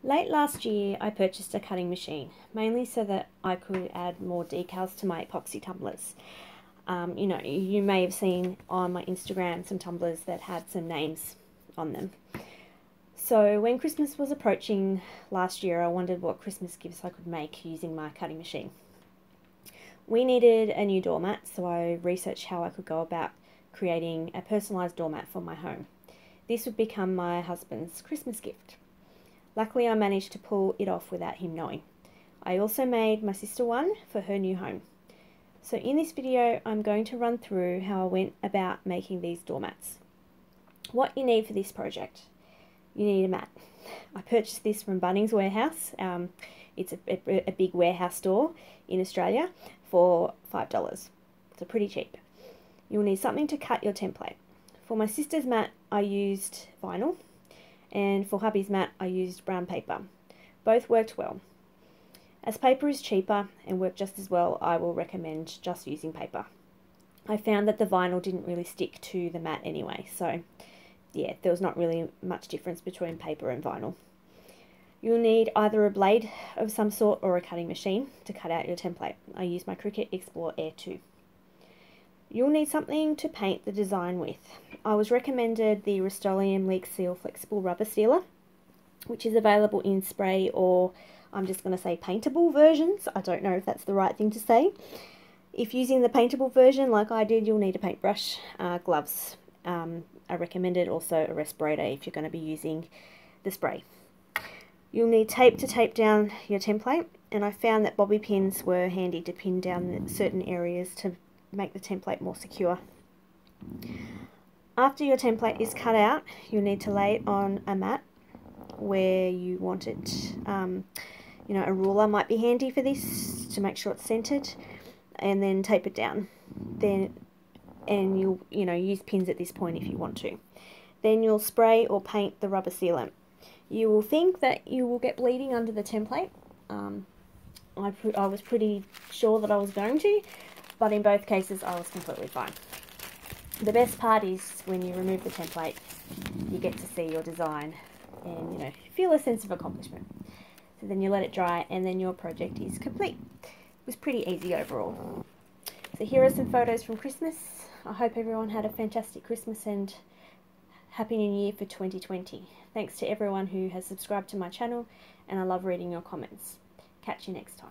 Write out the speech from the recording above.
Late last year I purchased a cutting machine, mainly so that I could add more decals to my epoxy tumblers. You may have seen on my Instagram some tumblers that had some names on them. So when Christmas was approaching last year, I wondered what Christmas gifts I could make using my cutting machine. We needed a new doormat, so I researched how I could go about creating a personalised doormat for my home. This would become my husband's Christmas gift. Luckily, I managed to pull it off without him knowing. I also made my sister one for her new home. So in this video, I'm going to run through how I went about making these doormats. What you need for this project: you need a mat. I purchased this from Bunnings Warehouse. It's a big warehouse store in Australia for $5. So pretty cheap. You'll need something to cut your template. For my sister's mat, I used vinyl, and for hubby's mat, I used brown paper. Both worked well. As paper is cheaper and worked just as well, I will recommend just using paper. I found that the vinyl didn't really stick to the mat anyway, so yeah, there was not really much difference between paper and vinyl. You'll need either a blade of some sort or a cutting machine to cut out your template. I used my Cricut Explore Air 2. You'll need something to paint the design with. I was recommended the Rust-Oleum Leak Seal Flexible Rubber Sealer, which is available in spray or, I'm just going to say, paintable versions. I don't know if that's the right thing to say. If using the paintable version like I did, you'll need a paintbrush, gloves. I recommended also a respirator if you're going to be using the spray. You'll need tape to tape down your template, and I found that bobby pins were handy to pin down certain areas to make the template more secure. After your template is cut out, you'll need to lay it on a mat where you want it. A ruler might be handy for this to make sure it's centered, and then tape it down. And you'll use pins at this point if you want to. Then you'll spray or paint the rubber sealant. You will think that you will get bleeding under the template. I was pretty sure that I was going to, but in both cases I was completely fine. The best part is when you remove the template, you get to see your design and feel a sense of accomplishment. So then you let it dry and then your project is complete. It was pretty easy overall. So here are some photos from Christmas. I hope everyone had a fantastic Christmas and Happy New Year for 2020. Thanks to everyone who has subscribed to my channel, and I love reading your comments. Catch you next time.